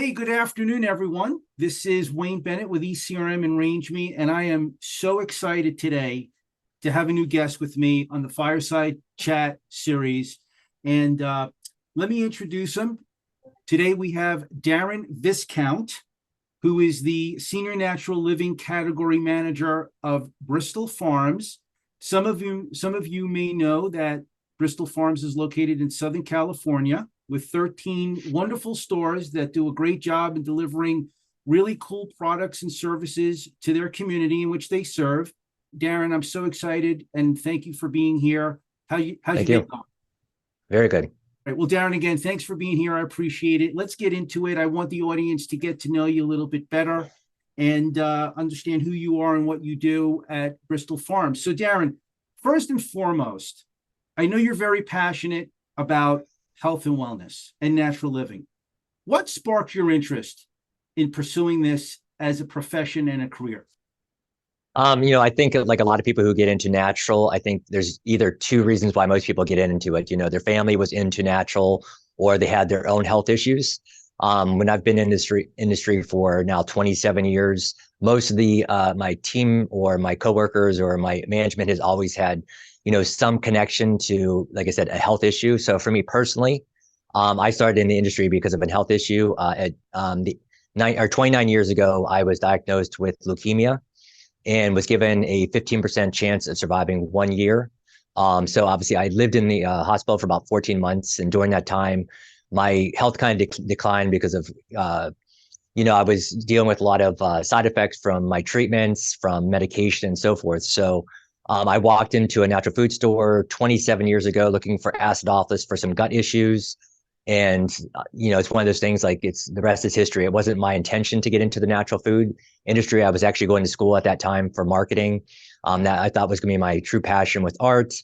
Hey, good afternoon, everyone. This is Wayne Bennett with ECRM and Range Me, and I am so excited today to have a new guest with me on the Fireside Chat series. And let me introduce him. Today we have Darren Viscount, who is the Senior Natural Living Category Manager of Bristol Farms. Some of you may know that Bristol Farms is located in Southern California with 13 wonderful stores that do a great job in delivering really cool products and services to their community in which they serve. Darren, I'm so excited and thank you for being here. How's your Thank day you. going? Very good. All right. Well, Darren, again, thanks for being here. I appreciate it. Let's get into it. I want the audience to get to know you a little bit better and understand who you are and what you do at Bristol Farms. So, Darren, first and foremost, I know you're very passionate about health and wellness and natural living. What sparked your interest in pursuing this as a profession and a career? I think like a lot of people who get into natural, I think there's either two reasons why most people get into it. Their family was into natural or they had their own health issues. When I've been in industry for now 27 years, most of the my team or my coworkers or my management has always had, some connection to, like I said, a health issue. So for me personally, I started in the industry because of a health issue. At the 29 years ago, I was diagnosed with leukemia and was given a 15% chance of surviving 1 year. So obviously I lived in the hospital for about 14 months. And during that time, my health kind of declined because of, I was dealing with a lot of side effects from my treatments, from medication and so forth. So I walked into a natural food store 27 years ago looking for acidophilus for some gut issues. And, it's one of those things like the rest is history. It wasn't my intention to get into the natural food industry. I was actually going to school at that time for marketing. That I thought was going to be my true passion with art.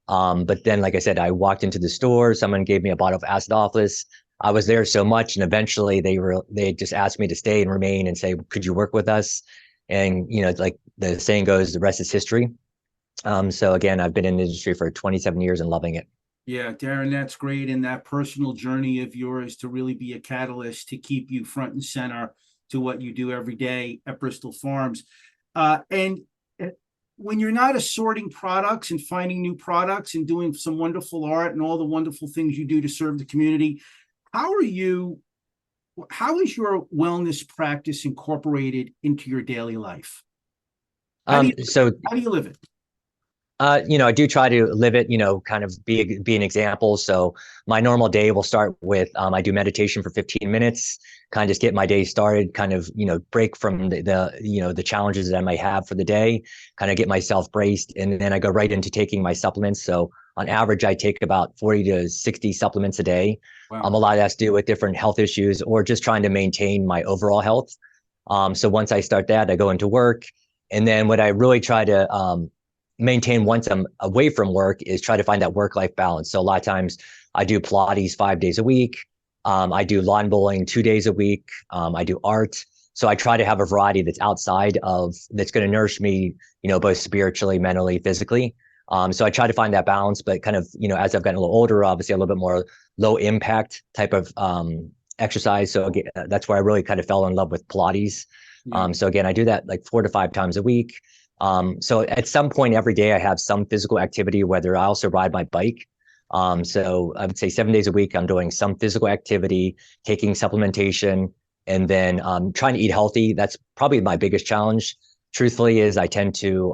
But then, like I said, I walked into the store. Someone gave me a bottle of acidophilus. I was there so much, and eventually they just asked me to stay and remain and say, "Could you work with us?" And like the saying goes, the rest is history. So again, I've been in the industry for 27 years and loving it. Yeah, Darren, that's great. And that personal journey of yours to really be a catalyst to keep you front and center to what you do every day at Bristol Farms. And when you're not assorting products and finding new products and doing some wonderful art and all the wonderful things you do to serve the community, how are you, how is your wellness practice incorporated into your daily life? How do you, So how do you live it? I do try to live it, kind of be an example. So my normal day will start with I do meditation for 15 minutes, kind of just get my day started, kind of, break from the challenges that I might have for the day, kind of get myself braced. And then I go right into taking my supplements. So on average, I take about 40 to 60 supplements a day. Wow. A lot of that's to do with different health issues or just trying to maintain my overall health. So once I start that, I go into work. And then what I really try to maintain once I'm away from work is try to find that work-life balance. So a lot of times I do Pilates 5 days a week. I do lawn bowling 2 days a week. I do art. So I try to have a variety that's outside of that's going to nourish me, both spiritually, mentally, physically. So I try to find that balance, but kind of, as I've gotten a little older, obviously a little bit more low impact type of exercise. So again, that's where I really kind of fell in love with Pilates. Yeah. So again, I do that like 4 to 5 times a week. So at some point every day I have some physical activity, whether I also ride my bike. So I would say 7 days a week, I'm doing some physical activity, taking supplementation, and then trying to eat healthy. That's probably my biggest challenge. Truthfully, is I tend to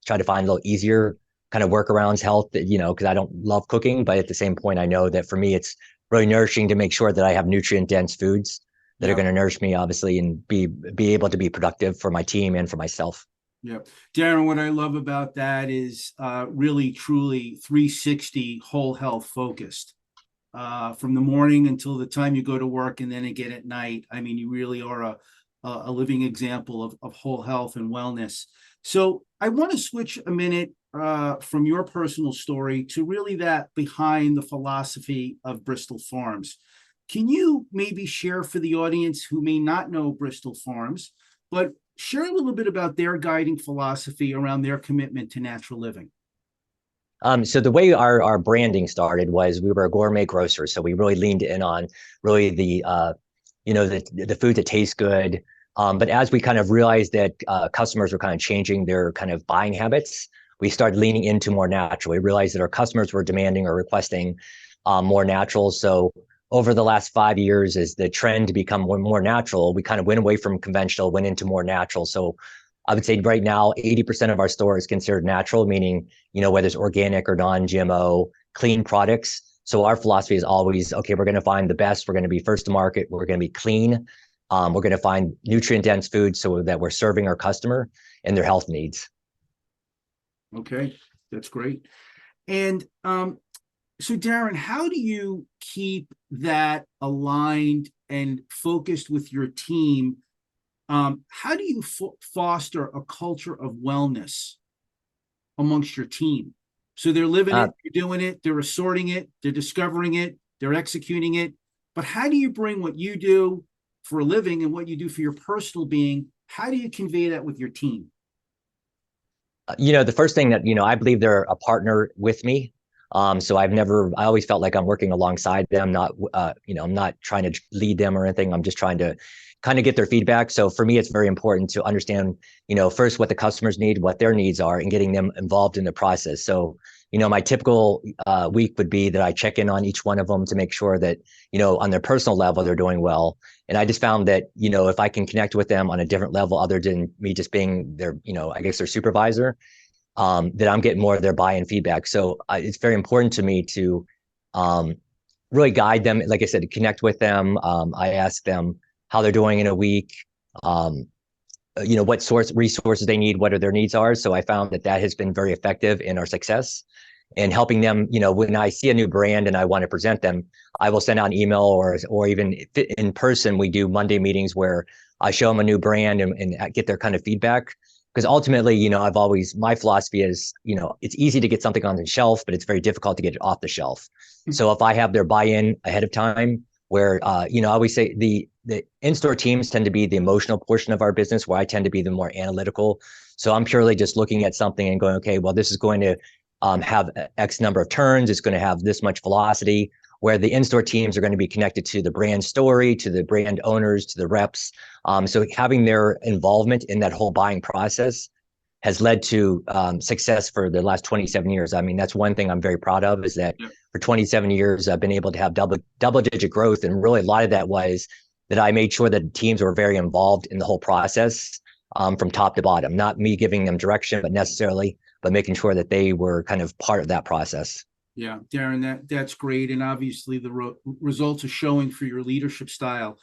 try to find a little easier kind of workarounds health, because I don't love cooking, but at the same point, I know that for me, it's really nourishing to make sure that I have nutrient dense foods that are Yeah. going to nourish me, obviously, and be able to be productive for my team and for myself. Yeah. Darren, what I love about that is really, truly 360 whole health focused from the morning until the time you go to work and then again at night. I mean, you really are a living example of whole health and wellness. So I want to switch a minute from your personal story to really that behind the philosophy of Bristol Farms. Can you maybe share for the audience who may not know Bristol Farms, but share a little bit about their guiding philosophy around their commitment to natural living? So the way our branding started was we were a gourmet grocer. So we really leaned in on really the food that tastes good. But as we kind of realized that customers were kind of changing their kind of buying habits, we started leaning into more natural. We realized that our customers were demanding or requesting more natural. So over the last 5 years, as the trend to become more natural, we kind of went away from conventional, went into more natural. So I would say right now, 80% of our store is considered natural, meaning, whether it's organic or non-GMO, clean products. So our philosophy is always, okay, we're going to find the best. We're going to be first to market. We're going to be clean. We're going to find nutrient dense food so that we're serving our customer and their health needs. Okay, that's great. And so Darren, how do you keep that aligned and focused with your team? How do you foster a culture of wellness amongst your team? So they're living it, you're doing it, they're assorting it, they're discovering it, they're executing it. But how do you bring what you do for a living and what you do for your personal being? How do you convey that with your team? The first thing that, I believe they're a partner with me. So I always felt like I'm working alongside them, not, I'm not trying to lead them or anything. I'm just trying to kind of get their feedback. So for me, it's very important to understand, first what the customers need, what their needs are, and getting them involved in the process. So, my typical week would be that I check in on each one of them to make sure that, on their personal level, they're doing well. And I just found that, if I can connect with them on a different level, other than me just being their, I guess their supervisor, that I'm getting more of their buy-in feedback. So it's very important to me to really guide them. Like I said, to connect with them. I ask them how they're doing in a week, what resources they need, what their needs are. So I found that has been very effective in our success and helping them. When I see a new brand and I want to present them, I will send out an email or even in person. We do Monday meetings where I show them a new brand and get their kind of feedback. Because ultimately, my philosophy is, it's easy to get something on the shelf, but it's very difficult to get it off the shelf. So if I have their buy-in ahead of time, where, I always say the in-store teams tend to be the emotional portion of our business, where I tend to be the more analytical. So I'm purely just looking at something and going, okay, well, this is going to have X number of turns. It's going to have this much velocity, where the in-store teams are going to be connected to the brand story, to the brand owners, to the reps. So having their involvement in that whole buying process has led to success for the last 27 years. I mean, that's one thing I'm very proud of, is that for 27 years, I've been able to have double-digit growth. And really a lot of that was that I made sure that teams were very involved in the whole process from top to bottom, not me giving them direction, but making sure that they were kind of part of that process. Yeah, Darren, that's great. And obviously the results are showing for your leadership style.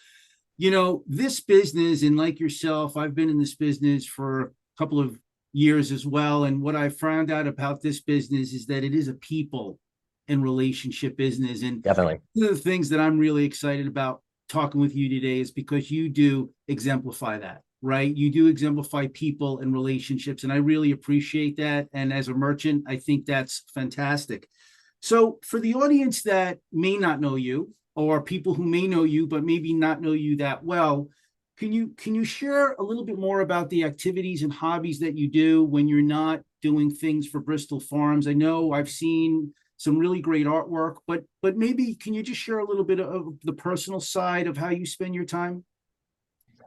This business, and like yourself, I've been in this business for a couple of years as well. And what I found out about this business is that it is a people and relationship business. And definitely one of the things that I'm really excited about talking with you today is because you do exemplify that, right? You do exemplify people and relationships. And I really appreciate that. And as a merchant, I think that's fantastic. So for the audience that may not know you, or people who may know you, but maybe not know you that well, can you share a little bit more about the activities and hobbies that you do when you're not doing things for Bristol Farms? I know I've seen some really great artwork, but maybe can you just share a little bit of the personal side of how you spend your time?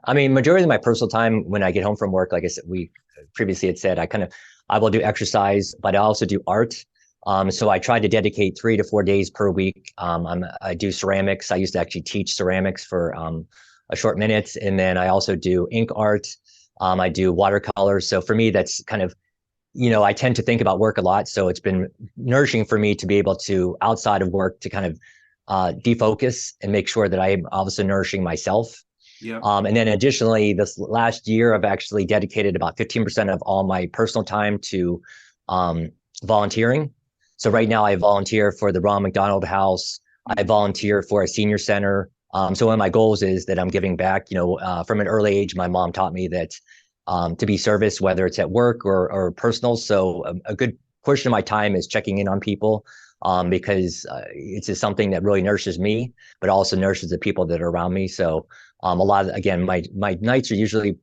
I mean, majority of my personal time when I get home from work, like I said, we previously had said, I will do exercise, but I also do art. So I try to dedicate 3 to 4 days per week. I do ceramics. I used to actually teach ceramics for a short minute. And then I also do ink art. I do watercolors. So for me, that's kind of, I tend to think about work a lot. So it's been nourishing for me to be able to, outside of work, to kind of defocus and make sure that I am also nourishing myself. Yeah. And then additionally, this last year, I've actually dedicated about 15% of all my personal time to volunteering. So right now I volunteer for the Ronald McDonald House. I volunteer for a senior center. So one of my goals is that I'm giving back. From an early age, my mom taught me that to be service, whether it's at work or personal. So a good portion of my time is checking in on people because it's just something that really nourishes me, but also nourishes the people that are around me. So a lot of, again, my nights are usually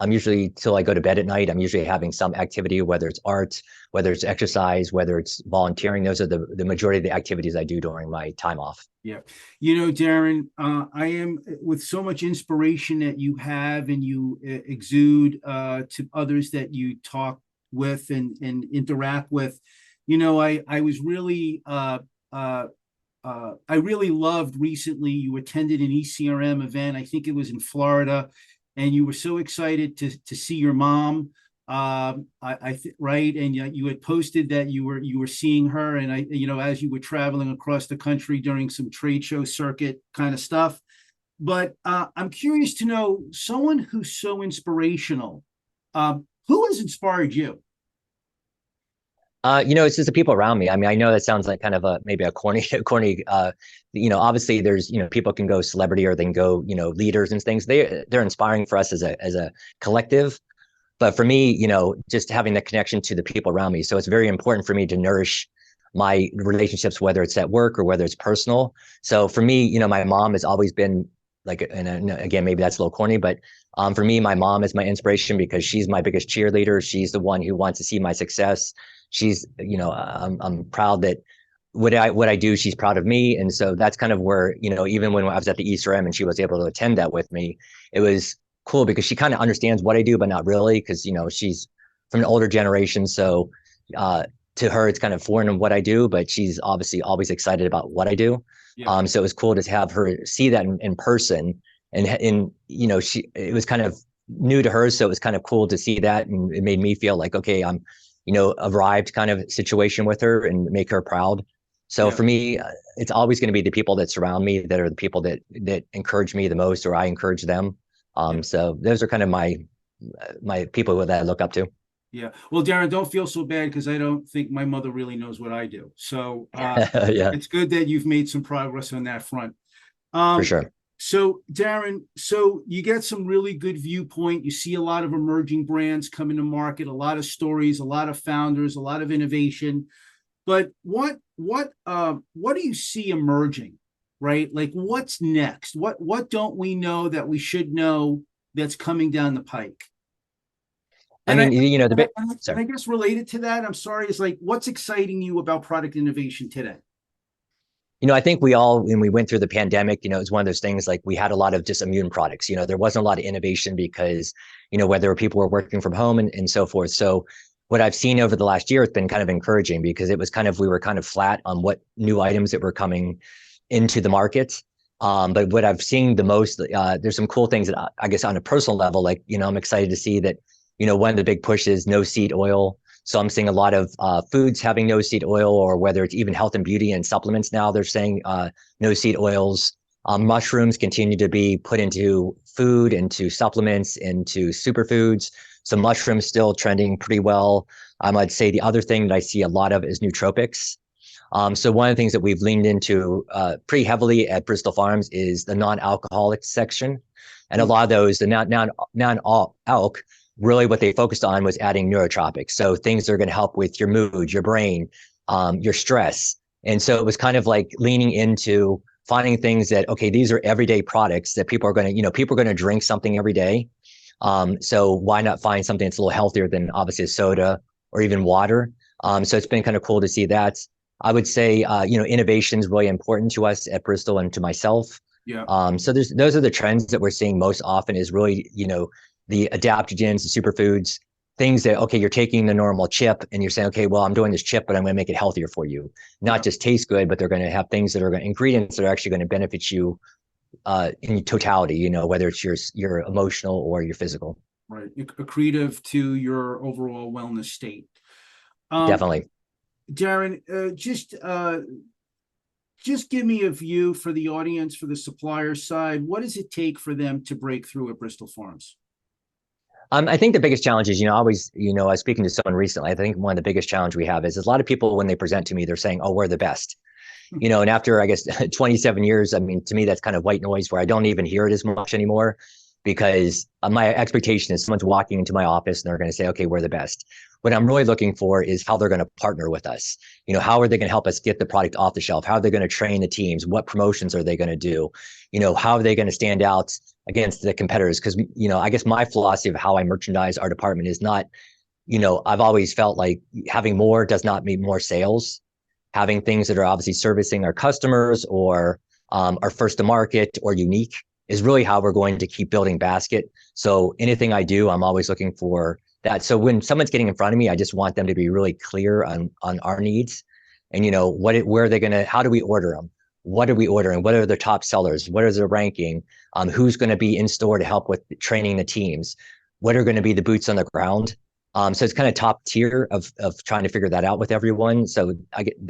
I'm usually till I go to bed at night, I'm usually having some activity, whether it's art, whether it's exercise, whether it's volunteering. Those are the majority of the activities I do during my time off. Yeah. You know, Darren, I am with so much inspiration that you have and you exude to others that you talk with and interact with. You know, I was really I really loved recently you attended an ECRM event. I think it was in Florida, and you were so excited to see your mom. Right, and you had posted that you were seeing her, and as you were traveling across the country during some trade show circuit kind of stuff. But I'm curious to know someone who's so inspirational. Who has inspired you? It's just the people around me. I mean, I know that sounds like kind of maybe a corny, corny. Obviously, there's people can go celebrity or they can go leaders and things. They're inspiring for us as a collective. But for me, just having the connection to the people around me. So it's very important for me to nourish my relationships, whether it's at work or whether it's personal. So for me, my mom has always been like, and again, maybe that's a little corny, but for me, my mom is my inspiration because she's my biggest cheerleader. She's the one who wants to see my success. She's, I'm proud that what I do, she's proud of me. And so that's kind of where, even when I was at the ECRM and she was able to attend that with me, it was cool because she kind of understands what I do, but not really, because she's from an older generation. So to her, it's kind of foreign in what I do, but she's obviously always excited about what I do. Yeah. So it was cool to have her see that in person, and it was kind of new to her, so it was kind of cool to see that, and it made me feel like, okay, I'm arrived kind of situation with her and make her proud. So Yeah. for me, it's always going to be the people that surround me that are the people that encourage me the most, or I encourage them. Yeah. So those are kind of my people that I look up to. Yeah. Well, Darren, don't feel so bad because I don't think my mother really knows what I do. So Yeah, it's good that you've made some progress on that front. for Um, sure. so Darren, so you get some really good viewpoint. You see a lot of emerging brands coming to market, a lot of stories, a lot of founders, a lot of innovation. But what do you see emerging, right? Like what's next? What don't we know that we should know that's coming down the pike? I And I mean, the and I, bit. and I and Sorry. I guess related to that, I'm sorry, is like what's exciting you about product innovation today? I think we all, when we went through the pandemic, it was one of those things like we had a lot of just immune products. There wasn't a lot of innovation because, whether people were working from home and so forth. So what I've seen over the last year has been kind of encouraging because it was we were kind of flat on what new items that were coming into the market. But what I've seen the most, there's some cool things that I guess on a personal level, like, I'm excited to see that, one of the big pushes, no seed oil. So I'm seeing a lot of foods having no seed oil, or whether it's even health and beauty and supplements now, they're saying no seed oils. Mushrooms continue to be put into food, into supplements, into superfoods. So mushrooms still trending pretty well. I'd say the other thing that I see a lot of is nootropics. So one of the things that we've leaned into pretty heavily at Bristol Farms is the non-alcoholic section. And a lot of those, the non-alc, really what they focused on was adding neurotropics. So things that are going to help with your mood, your brain, your stress. And so it was kind of like leaning into finding things that, okay, these are everyday products that people are going to, people are going to drink something every day. So why not find something that's a little healthier than obviously a soda or even water? So it's been kind of cool to see that. I would say, innovation is really important to us at Bristol and to myself. Yeah. So those are the trends that we're seeing most often is really, the adaptogens, the superfoods, things that, okay, you're taking the normal chip and you're saying, okay, well, I'm doing this chip, but I'm going to make it healthier for you. Not Yeah. just taste good, but they're going to have things that are ingredients that are actually going to benefit you in totality, whether it's your emotional or your physical. Right. Accretive to your overall wellness state. Definitely. Darren, just give me a view for the audience, for the supplier side. What does it take for them to break through at Bristol Farms? I think the biggest challenge is, I was speaking to someone recently. I think one of the biggest challenge we have is a lot of people, when they present to me, they're saying, oh, we're the best. And after, I guess, 27 years, I mean, to me, that's kind of white noise where I don't even hear it as much anymore. because my expectation is someone's walking into my office and they're going to say, okay, we're the best. What I'm really looking for is how they're going to partner with us. How are they going to help us get the product off the shelf? How are they going to train the teams? What promotions are they going to do? How are they going to stand out against the competitors? Because, I guess my philosophy of how I merchandise our department is not, I've always felt like having more does not mean more sales. Having things that are obviously servicing our customers or are first to market or unique is really how we're going to keep building basket. So anything I do, I'm always looking for that. So when someone's getting in front of me, I just want them to be really clear on our needs and, where are they going to, how do we order them? What are we ordering? What are their top sellers? What is their ranking? Who's going to be in store to help with training the teams? What are going to be the boots on the ground? So it's kind of top tier of trying to figure that out with everyone. So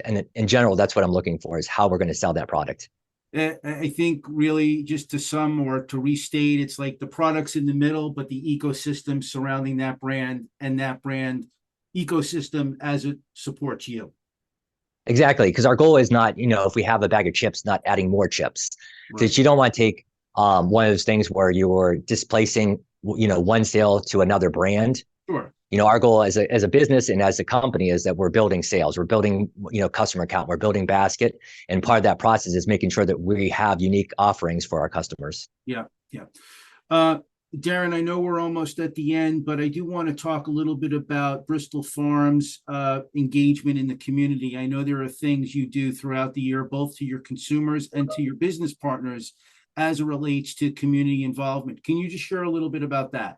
and in general, that's what I'm looking for is how we're going to sell that product. I think really just to sum or to restate, it's like the product's in the middle, but the ecosystem surrounding that brand and that brand ecosystem as it supports you. Exactly. Because our goal is not, if we have a bag of chips, not adding more chips. Because you don't want to take one of those things where you're displacing, one sale to another brand. Sure. Our goal as a business and as a company is that we're building sales, we're building, customer count, we're building basket. And part of that process is making sure that we have unique offerings for our customers. Yeah. Yeah. Darren, I know we're almost at the end, but I do want to talk a little bit about Bristol Farms' engagement in the community. I know there are things you do throughout the year, both to your consumers and to your business partners as it relates to community involvement. Can you just share a little bit about that?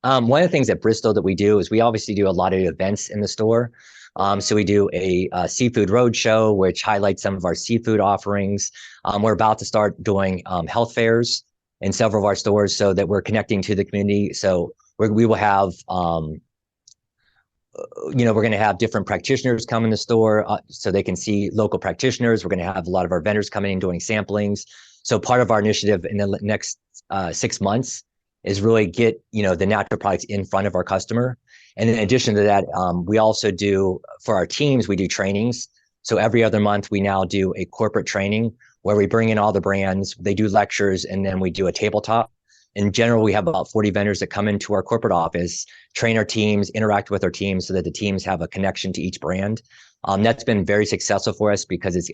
One of the things at Bristol that we do is we obviously do a lot of events in the store. So we do a seafood roadshow, which highlights some of our seafood offerings. We're about to start doing health fairs in several of our stores so that we're connecting to the community. So we will have, we're going to have different practitioners come in the store so they can see local practitioners. We're going to have a lot of our vendors coming in doing samplings. So part of our initiative in the next 6 months is really get, the natural products in front of our customer. And in addition to that, we also do, for our teams, we do trainings. So every other month, we now do a corporate training where we bring in all the brands, they do lectures, and then we do a tabletop. In general, we have about 40 vendors that come into our corporate office, train our teams, interact with our teams so that the teams have a connection to each brand. That's been very successful for us because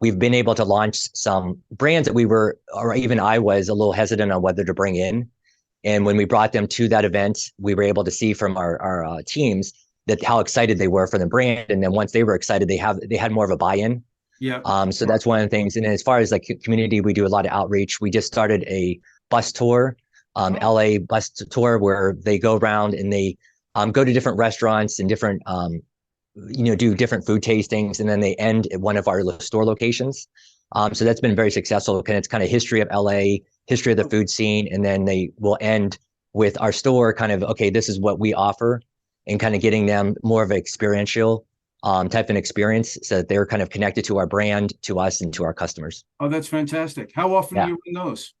we've been able to launch some brands that or even I was a little hesitant on whether to bring in. And when we brought them to that event, we were able to see from our teams that how excited they were for the brand. And then once they were excited, they had more of a buy-in. Yeah. So that's one of the things. And as far as like community, we do a lot of outreach. We just started a bus tour, LA bus tour, where they go around and they go to different restaurants and different, do different food tastings, and then they end at one of our store locations. So that's been very successful. And it's kind of history of LA, history of the food scene, and then they will end with our store kind of, okay, this is what we offer, and kind of getting them more of an experiential type of experience so that they're kind of connected to our brand, to us, and to our customers. Oh, that's fantastic. How often do you run those?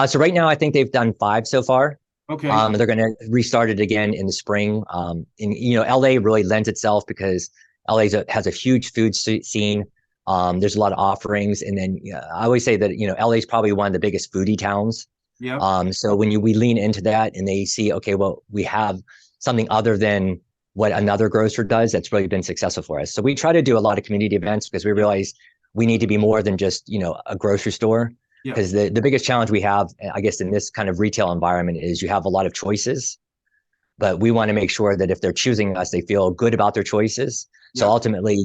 So right now, I think they've done 5 so far. Okay. They're going to restart it again in the spring. And LA really lends itself because LA has a huge food scene. There's a lot of offerings, and then I always say that LA is probably one of the biggest foodie towns. Yeah. So when we lean into that and they see, okay, well, we have something other than what another grocer does, that's really been successful for us. So we try to do a lot of community events because we realize we need to be more than just a grocery store. Because the biggest challenge we have, I guess, in this kind of retail environment is you have a lot of choices, but we want to make sure that if they're choosing us, they feel good about their choices. So ultimately,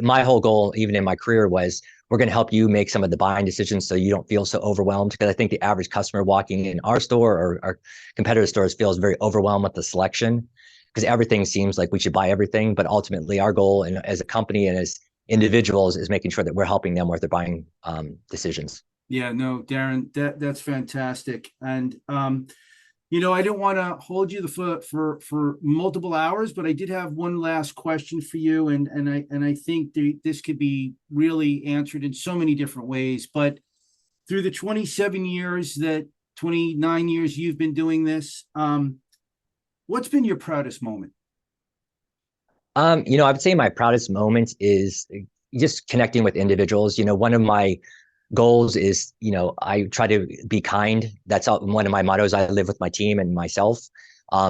my whole goal, even in my career, was we're going to help you make some of the buying decisions so you don't feel so overwhelmed. Because I think the average customer walking in our store or our competitor stores feels very overwhelmed with the selection because everything seems like we should buy everything. But ultimately, our goal and as a company and as individuals is making sure that we're helping them with their buying decisions. Yeah, no, Darren, that's fantastic. And I didn't want to hold you for multiple hours, but I did have one last question for you, and I think this could be really answered in so many different ways. But through the 29 years you've been doing this, what's been your proudest moment? I would say my proudest moment is just connecting with individuals. One of my goals is, I try to be kind. That's one of my mottos. I live with my team and myself.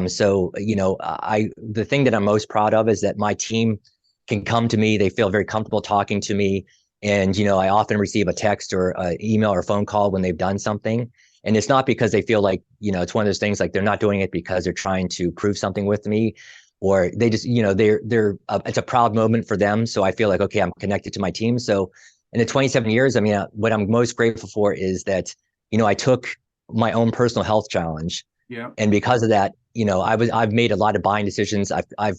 So, the thing that I'm most proud of is that my team can come to me. They feel very comfortable talking to me. And, I often receive a text or an email or phone call when they've done something. And it's not because they feel like, it's one of those things like they're not doing it because they're trying to prove something with me, or they just, it's a proud moment for them. So I feel like, okay, I'm connected to my team. So in the 27 years, I mean, what I'm most grateful for is that, I took my own personal health challenge. Yeah. And because of that, I've made a lot of buying decisions. I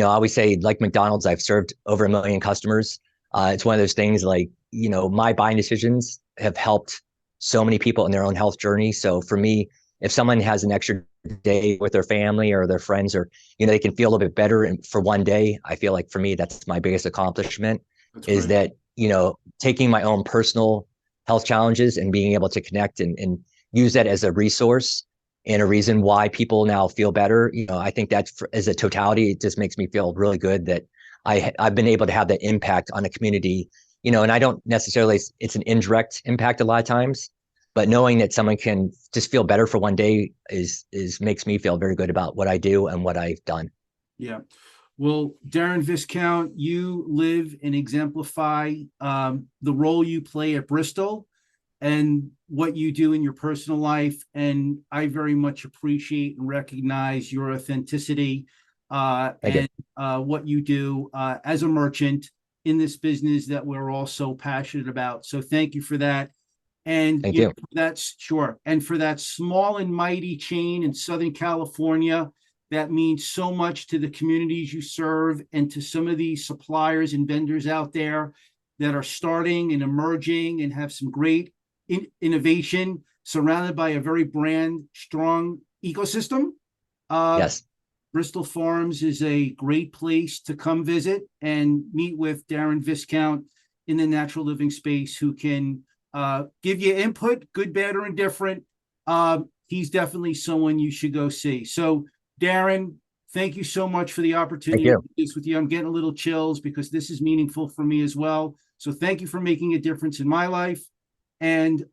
always say, like McDonald's, I've served over 1 million customers. It's one of those things like, my buying decisions have helped so many people in their own health journey. So for me, if someone has an extra day with their family or their friends, or, they can feel a little bit better for one day, I feel like for me, that's my biggest accomplishment. That's is great. that, taking my own personal health challenges and being able to connect and use that as a resource and a reason why people now feel better. I think that's as a totality, it just makes me feel really good that I've been able to have that impact on a community, and I don't necessarily, it's an indirect impact a lot of times, but knowing that someone can just feel better for one day is makes me feel very good about what I do and what I've done. Yeah. Well, Darren Viscount, you live and exemplify the role you play at Bristol and what you do in your personal life. And I very much appreciate and recognize your authenticity and what you do as a merchant in this business that we're all so passionate about. So thank you for that. And Thank you. that's sure. And for that small and mighty chain in Southern California, that means so much to the communities you serve and to some of these suppliers and vendors out there that are starting and emerging and have some great innovation surrounded by a very brand strong ecosystem. Yes. Bristol Farms is a great place to come visit and meet with Darren Viscount in the natural living space, who can give you input, good, bad, or indifferent. He's definitely someone you should go see. So, Darren, thank you so much for the opportunity to do this with you. I'm getting a little chills because this is meaningful for me as well. So thank you for making a difference in my life. And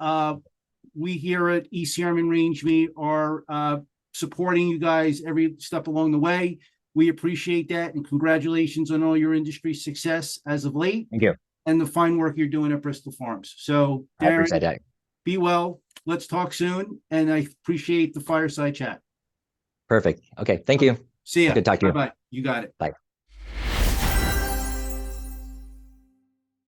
we here at ECRM and Range Me are supporting you guys every step along the way. We appreciate that. And congratulations on all your industry success as of late. Thank you. And the fine work you're doing at Bristol Farms. So, I appreciate Darren, that. be well. Let's talk soon. And I appreciate the fireside chat. Perfect. Okay. Thank you. See ya. Good talking to you. Bye-bye. You got it. Bye.